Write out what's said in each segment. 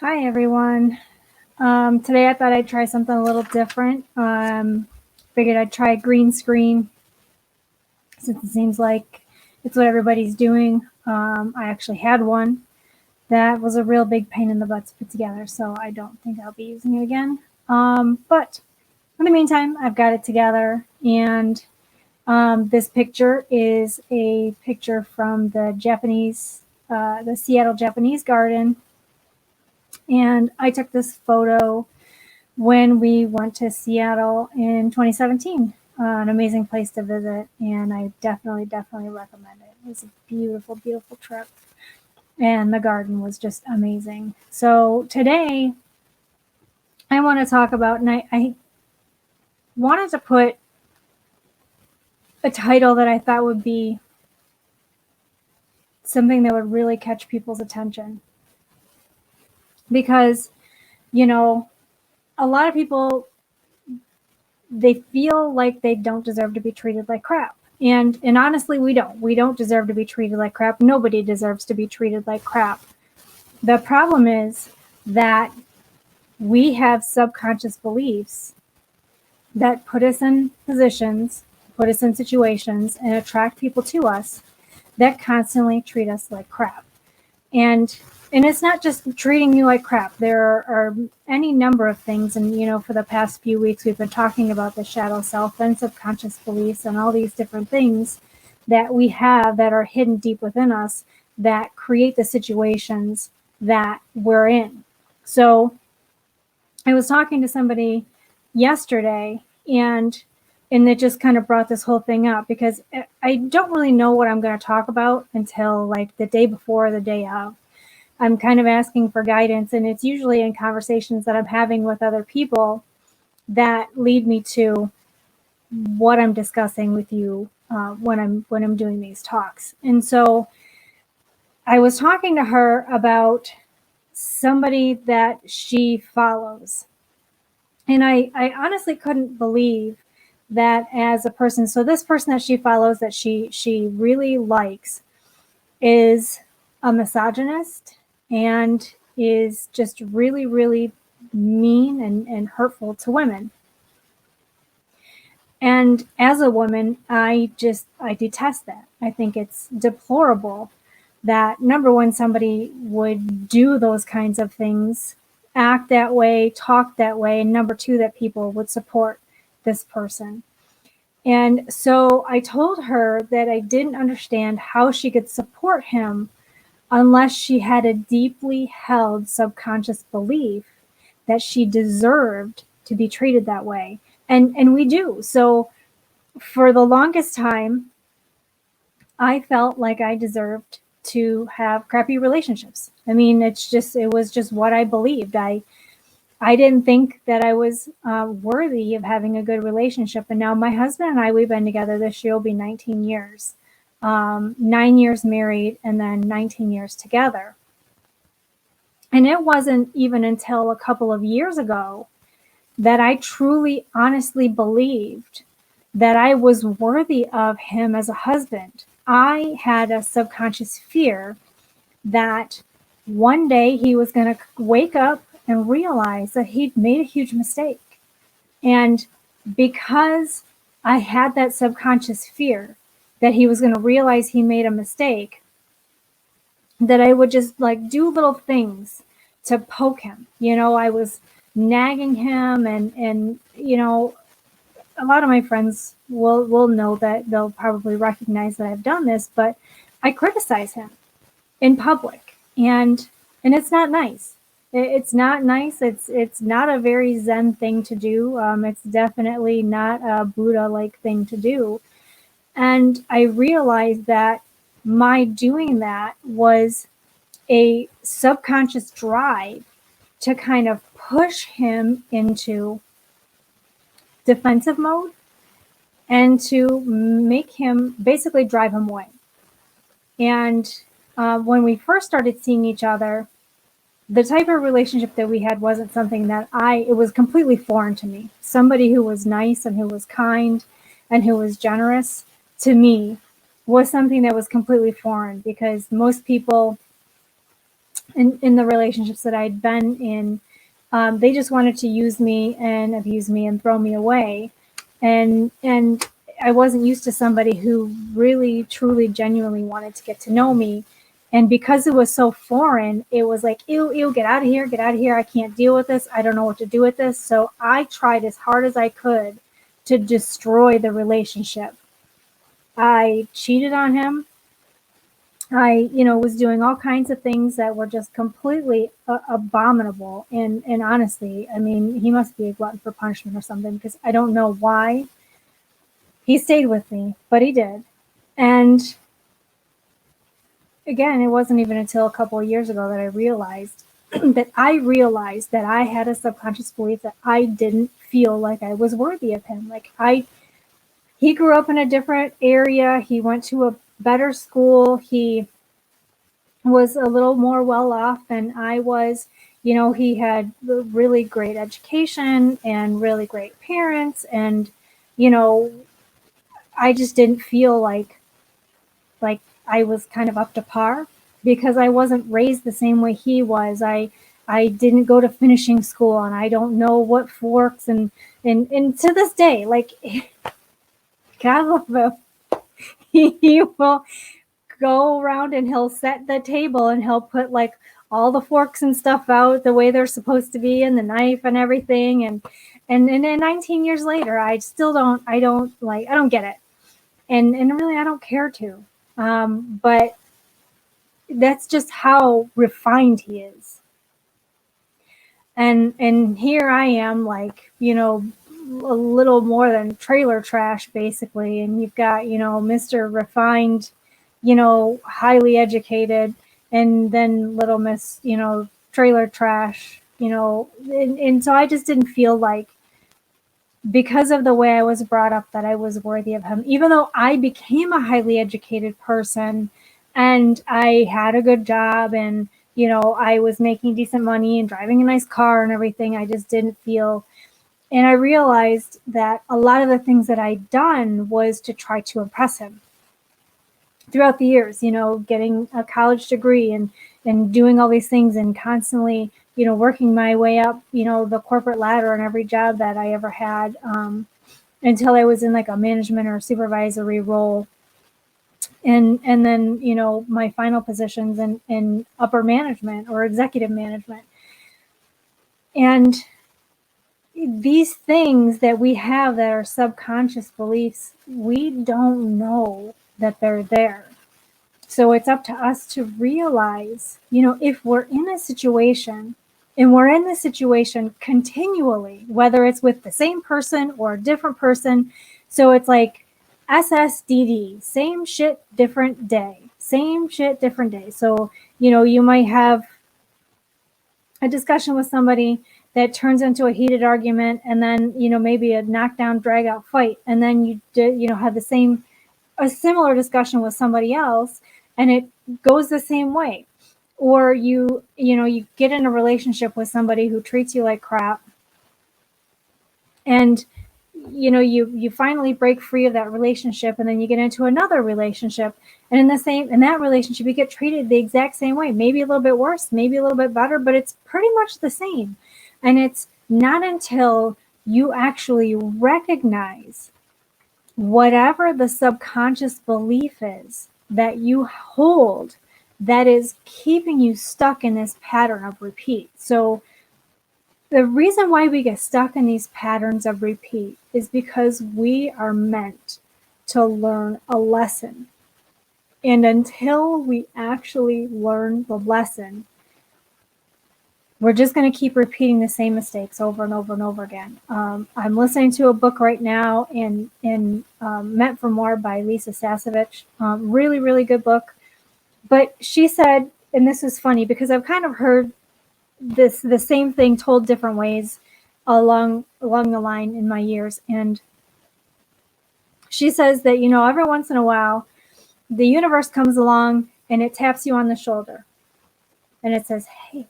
Hi, everyone. Today I thought I'd try something a little different. Figured I'd try a green screen since it seems like it's what everybody's doing. I actually had one that was a real big pain in the butt to put together, so I don't think I'll be using it again. But in the meantime, I've got it together, and this picture is a picture from the Seattle Japanese garden. And I took this photo when we went to Seattle in 2017. An amazing place to visit, and I definitely recommend it. It was a beautiful, beautiful trip, and the garden was just amazing. So today, I want to talk about, and I wanted to put a title that I thought would be something that would really catch people's attention. Because, a lot of people, they feel like they don't deserve to be treated like crap. And honestly, we don't. We don't deserve to be treated like crap. Nobody deserves to be treated like crap. The problem is that we have subconscious beliefs that put us in positions, put us in situations, and attract people to us that constantly treat us like crap. And it's not just treating you like crap. There are any number of things. And, for the past few weeks, we've been talking about the shadow self and subconscious beliefs and all these different things that we have that are hidden deep within us that create the situations that we're in. So I was talking to somebody yesterday, and it just kind of brought this whole thing up because I don't really know what I'm going to talk about until like the day before or the day of. I'm kind of asking for guidance, and it's usually in conversations that I'm having with other people that lead me to what I'm discussing with you when I'm doing these talks. And so I was talking to her about somebody that she follows, and I honestly couldn't believe that as a person. So this person that she follows, that she really likes, is a misogynist and is just really, really mean and hurtful to women. And as a woman, I detest that. I think it's deplorable that, number one, somebody would do those kinds of things, act that way, talk that way, and number two, that people would support this person. And so I told her that I didn't understand how she could support him unless she had a deeply held subconscious belief that she deserved to be treated that way. And we do. So for the longest time, I felt like I deserved to have crappy relationships. I mean, it was just what I believed. I didn't think that I was worthy of having a good relationship. And now my husband and I, we've been together, this year will be 19 years. 9 years married, and then 19 years together. And it wasn't even until a couple of years ago that I truly, honestly believed that I was worthy of him as a husband. I had a subconscious fear that one day he was going to wake up and realize that he'd made a huge mistake. And because I had that subconscious fear that he was going to realize he made a mistake, that I would just like do little things to poke him. I was nagging him, and a lot of my friends will know that. They'll probably recognize that I've done this, but I criticize him in public, and it's not nice. It's not nice. It's not a very Zen thing to do. It's definitely not a Buddha-like thing to do. And I realized that my doing that was a subconscious drive to kind of push him into defensive mode and to make him, basically drive him away. And when we first started seeing each other, the type of relationship that we had wasn't something that it was completely foreign to me. Somebody who was nice and who was kind and who was generous to me was something that was completely foreign, because most people in the relationships that I'd been in, they just wanted to use me and abuse me and throw me away. And I wasn't used to somebody who really, truly, genuinely wanted to get to know me. And because it was so foreign, it was like, ew, ew, get out of here, get out of here. I can't deal with this. I don't know what to do with this. So I tried as hard as I could to destroy the relationship. I cheated on him. I, was doing all kinds of things that were just completely abominable. And honestly, I mean, he must be a glutton for punishment or something, because I don't know why he stayed with me, but he did. And again, it wasn't even until a couple of years ago that I realized that I had a subconscious belief that I didn't feel like I was worthy of him. He grew up in a different area. He went to a better school. He was a little more well off than I was. He had really great education and really great parents. And, you know, I just didn't feel like I was kind of up to par, because I wasn't raised the same way he was. I didn't go to finishing school, and I don't know what forks, and to this day, like, God love him. He will go around and he'll set the table and he'll put like all the forks and stuff out the way they're supposed to be, and the knife and everything. And then 19 years later, I don't get it. And really, I don't care to. But that's just how refined he is. And here I am, like, a little more than trailer trash, basically. And you've got, Mr. Refined, highly educated, and then little Miss, trailer trash, and so I just didn't feel like, because of the way I was brought up, that I was worthy of him, even though I became a highly educated person and I had a good job, and, I was making decent money and driving a nice car and everything. I just didn't feel, and I realized that a lot of the things that I'd done was to try to impress him throughout the years, getting a college degree and doing all these things, and constantly, working my way up, the corporate ladder in every job that I ever had, until I was in like a management or supervisory role. And then, my final positions in upper management or executive management. And these things that we have that are subconscious beliefs, we don't know that they're there. So it's up to us to realize, if we're in a situation, and we're in the situation continually, whether it's with the same person or a different person. So it's like SSDD, same shit, different day, same shit, different day. So, you might have a discussion with somebody that turns into a heated argument, and then, maybe a knockdown, drag out fight. And then have a similar discussion with somebody else, and it goes the same way. Or you get in a relationship with somebody who treats you like crap, and you finally break free of that relationship, and then you get into another relationship, and in that relationship you get treated the exact same way, maybe a little bit worse, maybe a little bit better, but it's pretty much the same. And it's not until you actually recognize whatever the subconscious belief is that you hold that is keeping you stuck in this pattern of repeat. So the reason why we get stuck in these patterns of repeat is because we are meant to learn a lesson. And until we actually learn the lesson, we're just going to keep repeating the same mistakes over and over and over again. I'm listening to a book right now, in Meant for More by Lisa Sasevich. Really, really good book. But she said, and this is funny because I've kind of heard the same thing told different ways along the line in my years. And she says that, every once in a while, the universe comes along and it taps you on the shoulder. And it says, hey,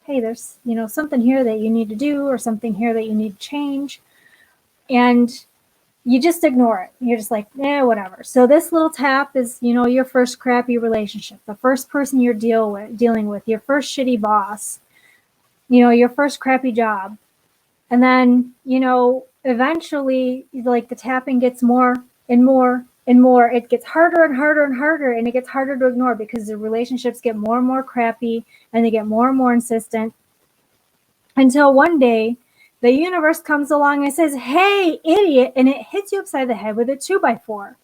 there's, something here that you need to do, or something here that you need to change. And you just ignore it. You're just like, whatever. So this little tap is, your first crappy relationship, the first person you're dealing with, your first shitty boss, your first crappy job. And then, eventually, like, the tapping gets more and more and more. It gets harder and harder and harder, and it gets harder to ignore because the relationships get more and more crappy, and they get more and more insistent, until one day the universe comes along and says, "Hey, idiot," and it hits you upside the head with a 2x4.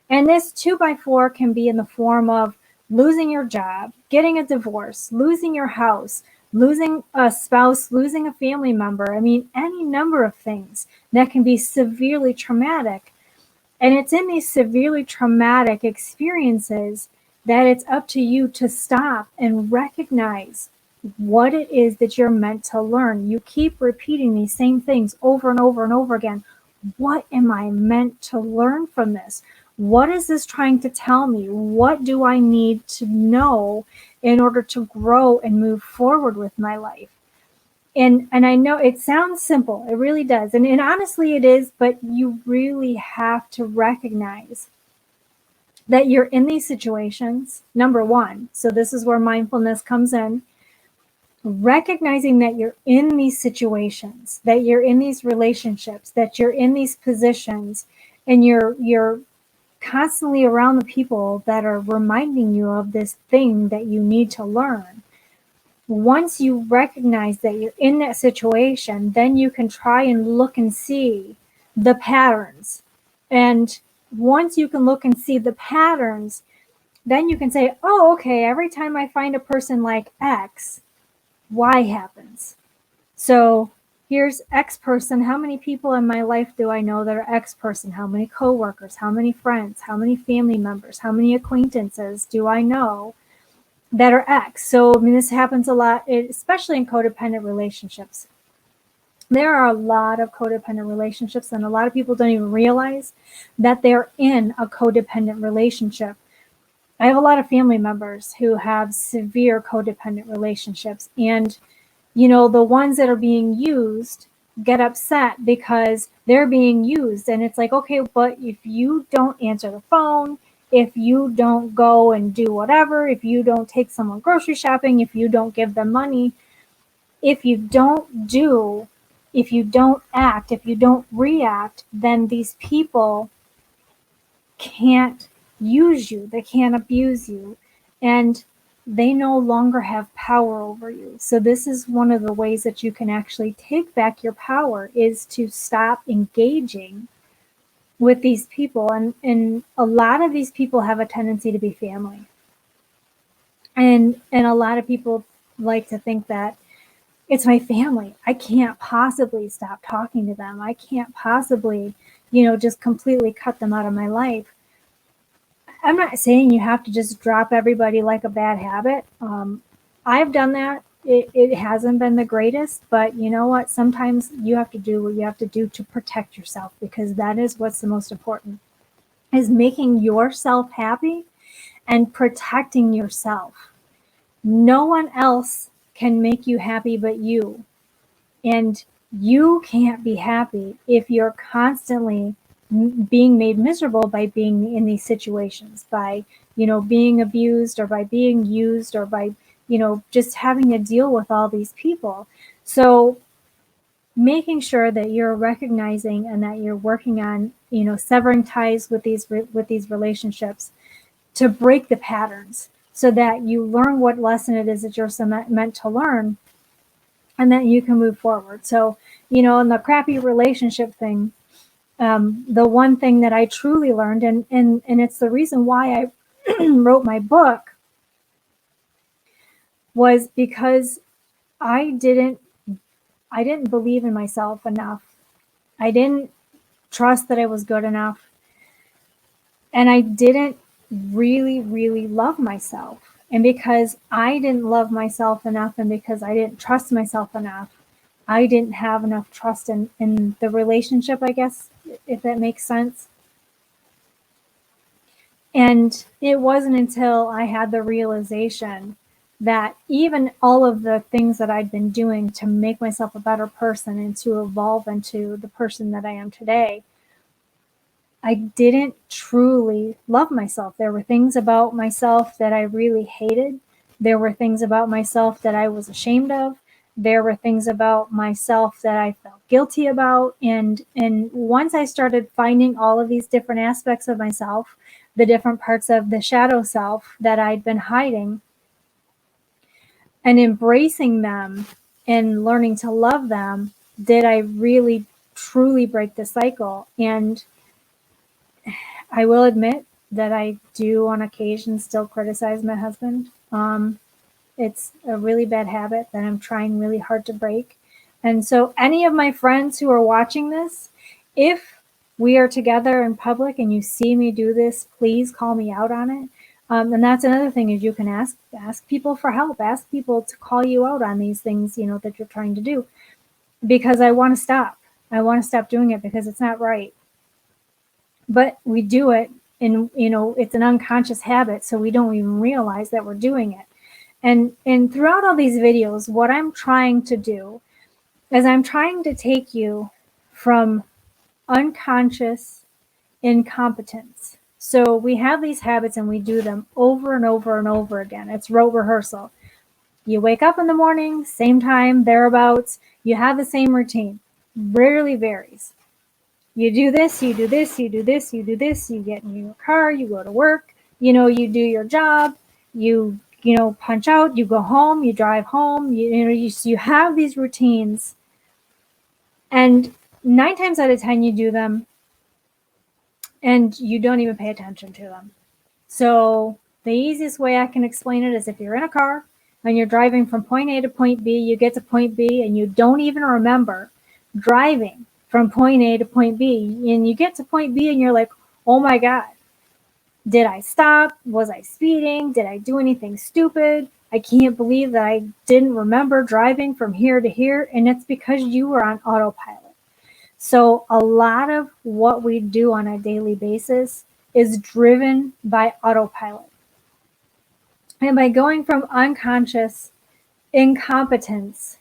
And this 2x4 can be in the form of losing your job, getting a divorce, losing your house, losing a spouse, losing a family member. I mean, any number of things that can be severely traumatic. And it's in these severely traumatic experiences that it's up to you to stop and recognize what it is that you're meant to learn. You keep repeating these same things over and over and over again. What am I meant to learn from this? What is this trying to tell me? What do I need to know in order to grow and move forward with my life? And I know it sounds simple. It really does. And honestly it is, but you really have to recognize that you're in these situations, number one. So this is where mindfulness comes in. Recognizing that you're in these situations, that you're in these relationships, that you're in these positions, and you're constantly around the people that are reminding you of this thing that you need to learn. Once you recognize that you're in that situation, then you can try and look and see the patterns. And once you can look and see the patterns, then you can say, oh, okay, every time I find a person like X, Y happens. So here's X person. How many people in my life do I know that are X person? How many coworkers? How many friends? How many family members? How many acquaintances do I know that are X? So, I mean, this happens a lot, especially in codependent relationships. There are a lot of codependent relationships, and a lot of people don't even realize that they're in a codependent relationship. I have a lot of family members who have severe codependent relationships, and the ones that are being used get upset because they're being used. And it's like, okay, but if you don't answer the phone, if you don't go and do whatever, if you don't take someone grocery shopping, if you don't give them money, if you don't act, if you don't react, then these people can't use you, they can't abuse you, and they no longer have power over you. So this is one of the ways that you can actually take back your power, is to stop engaging with these people. And a lot of these people have a tendency to be family. And a lot of people like to think that it's my family. I can't possibly stop talking to them. I can't possibly, just completely cut them out of my life. I'm not saying you have to just drop everybody like a bad habit. I've done that. It hasn't been the greatest, but you know what? Sometimes you have to do what you have to do to protect yourself, because that is what's the most important, is making yourself happy and protecting yourself. No one else can make you happy but you. And you can't be happy if you're constantly being made miserable by being in these situations, by, being abused, or by being used, or by, just having to deal with all these people. So making sure that you're recognizing and that you're working on, severing ties with these relationships to break the patterns, so that you learn what lesson it is that you're meant to learn, and then you can move forward. So, in the crappy relationship thing, the one thing that I truly learned, and it's the reason why I wrote my book, was because I didn't believe in myself enough. I didn't trust that I was good enough. And I didn't really, really love myself. And because I didn't love myself enough, and because I didn't trust myself enough, I didn't have enough trust in the relationship, I guess, if that makes sense. And it wasn't until I had the realization that even all of the things that I'd been doing to make myself a better person and to evolve into the person that I am today, I didn't truly love myself. There were things about myself that I really hated. There were things about myself that I was ashamed of. There were things about myself that I felt guilty about. And once I started finding all of these different aspects of myself, the different parts of the shadow self that I'd been hiding, and embracing them and learning to love them, did I really truly break the cycle. And I will admit that I do on occasion still criticize my husband. It's a really bad habit that I'm trying really hard to break. And so any of my friends who are watching this, if we are together in public and you see me do this, please call me out on it. And that's another thing, is you can ask people for help, ask people to call you out on these things, that you're trying to do, because I want to stop. I want to stop doing it because it's not right. But we do it, and it's an unconscious habit, so we don't even realize that we're doing it. And throughout all these videos, what I'm trying to do is I'm trying to take you from unconscious incompetence. So we have these habits and we do them over and over and over again. It's rote rehearsal. You wake up in the morning, same time, thereabouts, you have the same routine. Rarely varies. You do this, you do this, you do this, you do this, you get in your car, you go to work, you do your job, you punch out, you go home, you drive home, you have these routines, and 9 times out of 10 you do them and you don't even pay attention to them. So the easiest way I can explain it is, if you're in a car and you're driving from point A to point B, you get to point B and you don't even remember driving from point A to point B, and you get to point B and you're like, oh my God, did I stop? Was I speeding? Did I do anything stupid? I can't believe that I didn't remember driving from here to here. And it's because you were on autopilot. So a lot of what we do on a daily basis is driven by autopilot. And by going from unconscious incompetence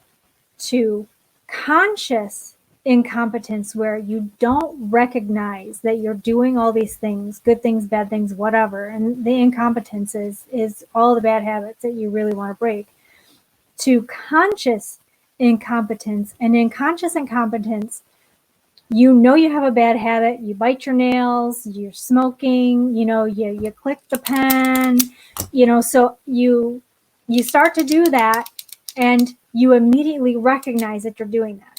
to conscious incompetence, where you don't recognize that you're doing all these things, good things, bad things, whatever, and the incompetence is all the bad habits that you really want to break, to conscious incompetence. And in conscious incompetence, you have a bad habit, you bite your nails, you're smoking, you click the pen, so you start to do that, and you immediately recognize that you're doing that.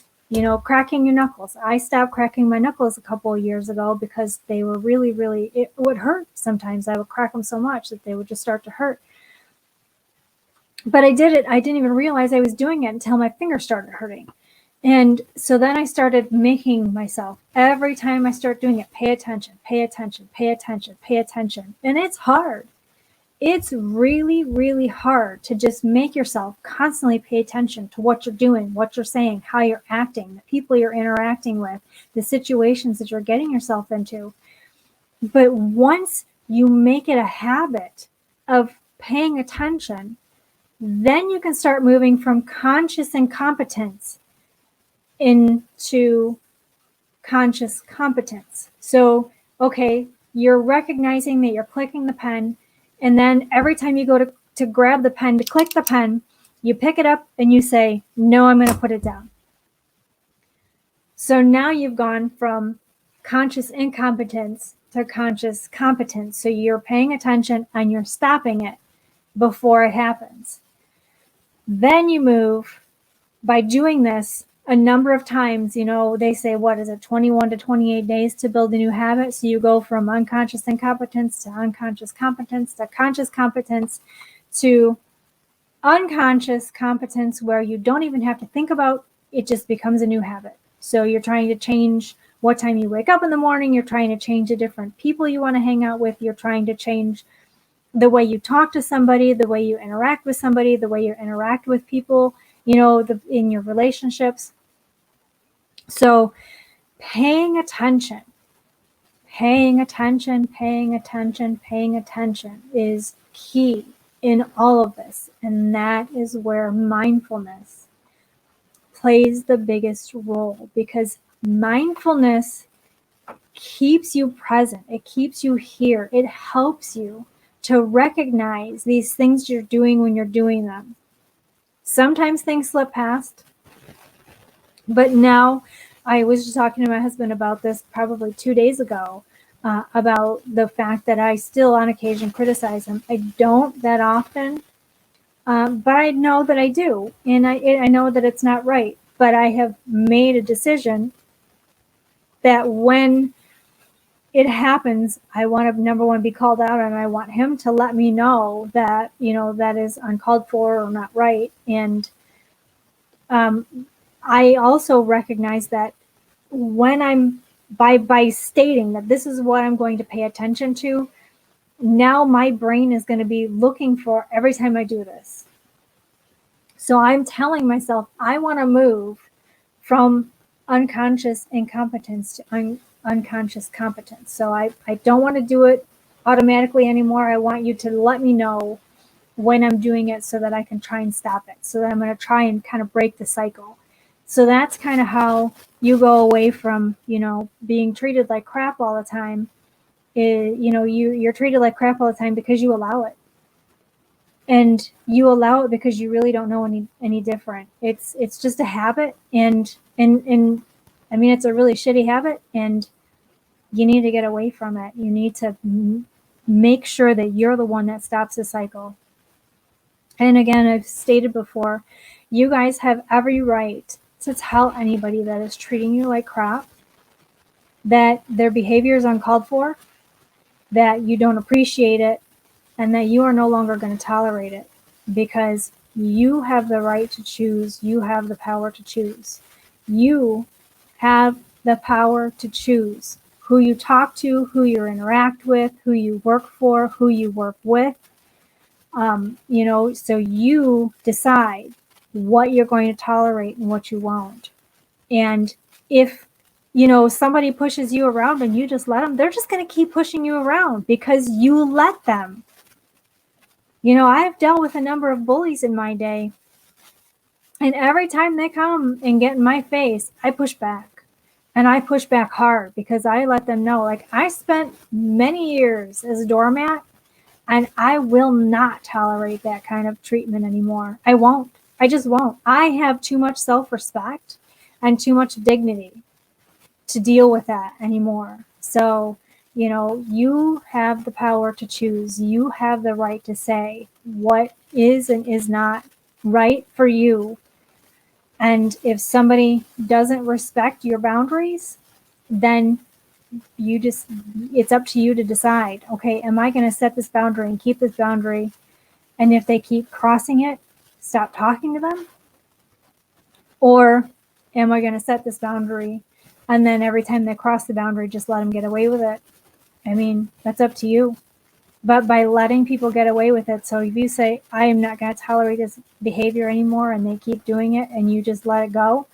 Cracking your knuckles. I stopped cracking my knuckles a couple of years ago because they were really, really, it would hurt sometimes. I would crack them so much that they would just start to hurt. But I did it. I didn't even realize I was doing it until my fingers started hurting. And so then I started making myself, every time I start doing it, pay attention, pay attention, pay attention, pay attention. And it's hard. It's really, really hard to just make yourself constantly pay attention to what you're doing, what you're saying, how you're acting, the people you're interacting with, the situations that you're getting yourself into. But once you make it a habit of paying attention, then you can start moving from conscious incompetence into conscious competence. So, okay, you're recognizing that you're clicking the pen, and then every time you go to grab the pen, to click the pen, you pick it up and you say, no, I'm going to put it down. So now you've gone from conscious incompetence to conscious competence. So you're paying attention and you're stopping it before it happens. Then you move, by doing this a number of times, they say, what is it, 21 to 28 days to build a new habit. So you go from unconscious incompetence to unconscious competence to conscious competence to unconscious competence, where you don't even have to think about it, just becomes a new habit. So you're trying to change what time you wake up in the morning. You're trying to change the different people you want to hang out with. You're trying to change the way you talk to somebody, the way you interact with somebody, the way you interact with people, in your relationships. So paying attention is key in all of this. And that is where mindfulness plays the biggest role, because mindfulness keeps you present. It keeps you here. It helps you to recognize these things you're doing when you're doing them. Sometimes things slip past, but now I was just talking to my husband about this probably 2 days ago, about the fact that I still on occasion criticize him. I don't that often, but I know that I do, and I know that it's not right. But I have made a decision that when it happens, I want to, number one, be called out, and I want him to let me know that, that is uncalled for or not right. And I also recognize that when I'm by stating that this is what I'm going to pay attention to, now my brain is going to be looking for every time I do this. So I'm telling myself I want to move from unconscious incompetence to unconscious competence. So I don't want to do it automatically anymore. I want you to let me know when I'm doing it so that I can try and stop it. So that I'm going to try and kind of break the cycle. So that's kind of how you go away from, being treated like crap all the time. You're treated like crap all the time because you allow it. And you allow it because you really don't know any different. It's just a habit, and I mean, it's a really shitty habit, and you need to get away from it. You need to make sure that you're the one that stops the cycle. And again, I've stated before, you guys have every right to tell anybody that is treating you like crap that their behavior is uncalled for, that you don't appreciate it, and that you are no longer going to tolerate it, because you have the right to choose. You have the power to choose. You have the power to choose who you talk to, who you interact with, who you work for, who you work with. So you decide what you're going to tolerate and what you won't. And if somebody pushes you around and you just let them, they're just going to keep pushing you around because you let them. I've dealt with a number of bullies in my day, and every time they come and get in my face, I push back, and I push back hard because I let them know, like, I spent many years as a doormat, and I will not tolerate that kind of treatment anymore. I won't. I just won't. I have too much self-respect and too much dignity to deal with that anymore. So, you have the power to choose. You have the right to say what is and is not right for you. And if somebody doesn't respect your boundaries, then it's up to you to decide, okay, am I going to set this boundary and keep this boundary? And if they keep crossing it, stop talking to them? Or am I going to set this boundary, and then every time they cross the boundary, just let them get away with it? I mean, that's up to you. But by letting people get away with it, so if you say, I am not going to tolerate this behavior anymore, and they keep doing it, and you just let it go,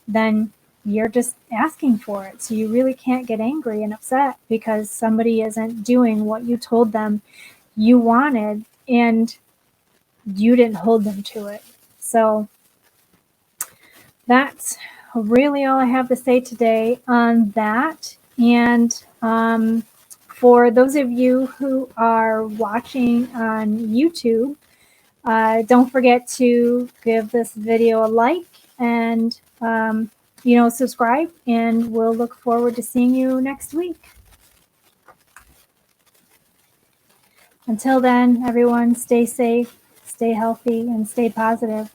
then you're just asking for it. So you really can't get angry and upset because somebody isn't doing what you told them you wanted, and you didn't hold them to it. So that's really all I have to say today on that. And for those of you who are watching on YouTube, don't forget to give this video a like and, subscribe, and we'll look forward to seeing you next week. Until then, everyone, stay safe, stay healthy, and stay positive.